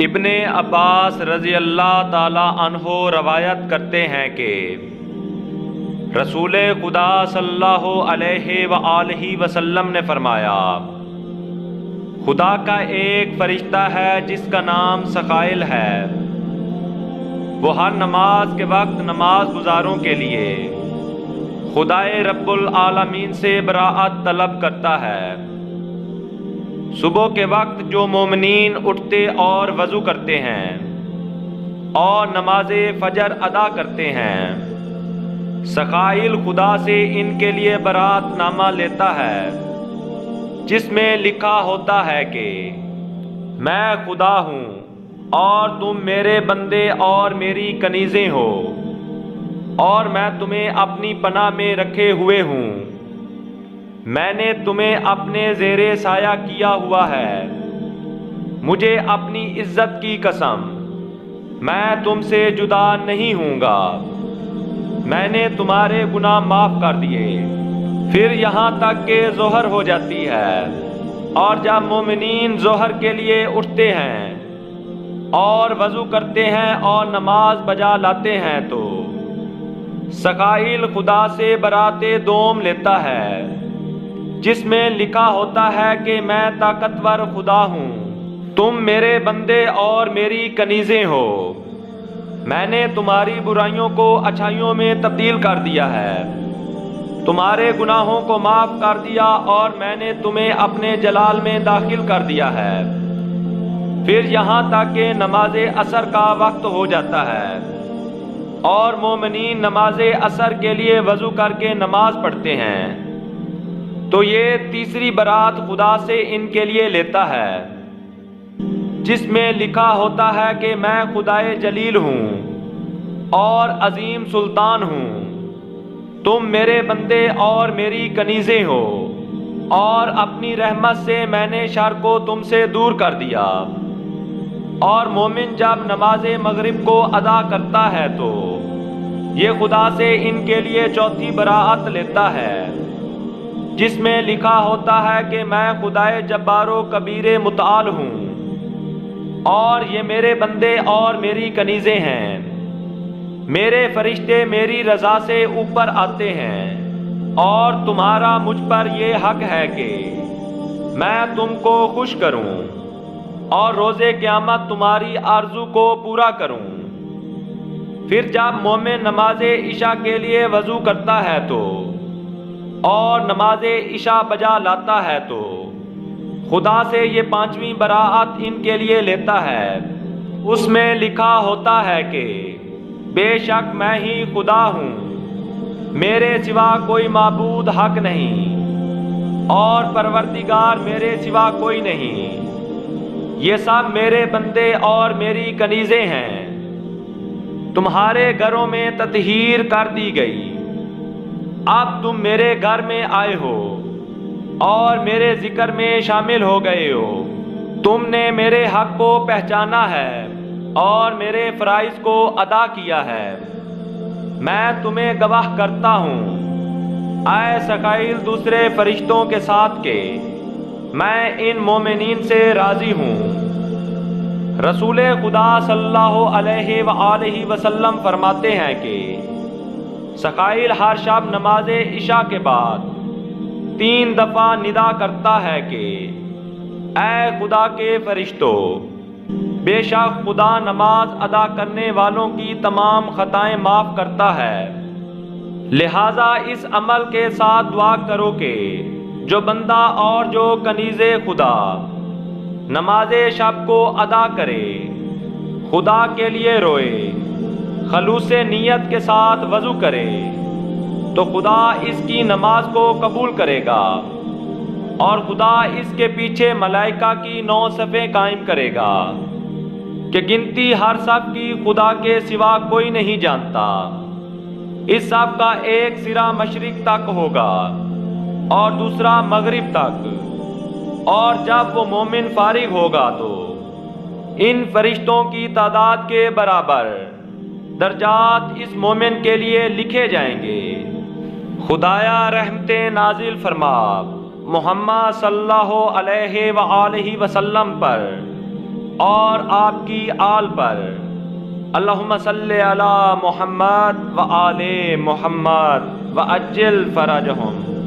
ابن عباس رضی اللہ تعالی عنہ روایت کرتے ہیں کہ رسول خدا صلی اللہ علیہ وآلہ وسلم نے فرمایا، خدا کا ایک فرشتہ ہے جس کا نام ثقائل ہے، وہ ہر نماز کے وقت نماز گزاروں کے لیے خدائے رب العالمین سے براءت طلب کرتا ہے۔ صبح کے وقت جو مومنین اٹھتے اور وضو کرتے ہیں اور نماز فجر ادا کرتے ہیں، ثقائل خدا سے ان کے لیے براءت نامہ لیتا ہے جس میں لکھا ہوتا ہے کہ میں خدا ہوں اور تم میرے بندے اور میری کنیزیں ہو، اور میں تمہیں اپنی پناہ میں رکھے ہوئے ہوں، میں نے تمہیں اپنے زیر سایہ کیا ہوا ہے، مجھے اپنی عزت کی قسم میں تم سے جدا نہیں ہوں گا، میں نے تمہارے گناہ معاف کر دیے۔ پھر یہاں تک کہ ظہر ہو جاتی ہے، اور جب مومنین ظہر کے لیے اٹھتے ہیں اور وضو کرتے ہیں اور نماز بجا لاتے ہیں تو ثقائل خدا سے برات دوم لیتا ہے جس میں لکھا ہوتا ہے کہ میں طاقتور خدا ہوں، تم میرے بندے اور میری کنیزیں ہو، میں نے تمہاری برائیوں کو اچھائیوں میں تبدیل کر دیا ہے، تمہارے گناہوں کو معاف کر دیا، اور میں نے تمہیں اپنے جلال میں داخل کر دیا ہے۔ پھر یہاں تک کہ نماز عصر کا وقت ہو جاتا ہے اور مومنین نماز عصر کے لیے وضو کر کے نماز پڑھتے ہیں تو یہ تیسری برات خدا سے ان کے لیے لیتا ہے جس میں لکھا ہوتا ہے کہ میں خدائے جلیل ہوں اور عظیم سلطان ہوں، تم میرے بندے اور میری کنیزیں ہو، اور اپنی رحمت سے میں نے شر کو تم سے دور کر دیا۔ اور مومن جب نماز مغرب کو ادا کرتا ہے تو یہ خدا سے ان کے لیے چوتھی براءت لیتا ہے جس میں لکھا ہوتا ہے کہ میں خدائے جبار و کبیر متعال ہوں، اور یہ میرے بندے اور میری کنیزیں ہیں، میرے فرشتے میری رضا سے اوپر آتے ہیں، اور تمہارا مجھ پر یہ حق ہے کہ میں تم کو خوش کروں اور روز قیامت تمہاری آرزو کو پورا کروں۔ پھر جب مومن نماز عشاء کے لیے وضو کرتا ہے تو اور نماز عشاء بجا لاتا ہے تو خدا سے یہ پانچویں براءت ان کے لیے لیتا ہے، اس میں لکھا ہوتا ہے کہ بے شک میں ہی خدا ہوں، میرے سوا کوئی معبود حق نہیں، اور پروردگار میرے سوا کوئی نہیں، یہ سب میرے بندے اور میری کنیزیں ہیں، تمہارے گھروں میں تطہیر کر دی گئی، اب تم میرے گھر میں آئے ہو اور میرے ذکر میں شامل ہو گئے ہو، تم نے میرے حق کو پہچانا ہے اور میرے فرائض کو ادا کیا ہے، میں تمہیں گواہ کرتا ہوں اے ثقائل دوسرے فرشتوں کے ساتھ کہ میں ان مومنین سے راضی ہوں۔ رسول خدا صلی اللہ علیہ وآلہ وسلم فرماتے ہیں کہ ثقائل ہر شب نماز عشاء کے بعد 3 دفعہ ندا کرتا ہے کہ اے خدا کے فرشتوں، بے شک خدا نماز ادا کرنے والوں کی تمام خطائیں معاف کرتا ہے، لہٰذا اس عمل کے ساتھ دعا کرو کہ جو بندہ اور جو کنیز خدا نماز شب کو ادا کرے، خدا کے لیے روئے، خلوص نیت کے ساتھ وضو کرے تو خدا اس کی نماز کو قبول کرے گا، اور خدا اس کے پیچھے ملائکہ کی 9 صفیں قائم کرے گا کہ گنتی ہر صف کی خدا کے سوا کوئی نہیں جانتا، اس صف کا ایک سرا مشرق تک ہوگا اور دوسرا مغرب تک، اور جب وہ مومن فارغ ہوگا تو ان فرشتوں کی تعداد کے برابر درجات اس مومن کے لیے لکھے جائیں گے۔ خدایا رحمتیں نازل فرما محمد صلی اللہ علیہ وآلہ وسلم پر، اور آپ کی آل پر اللہم صلی علی محمد و آل محمد و اجل فرجہم۔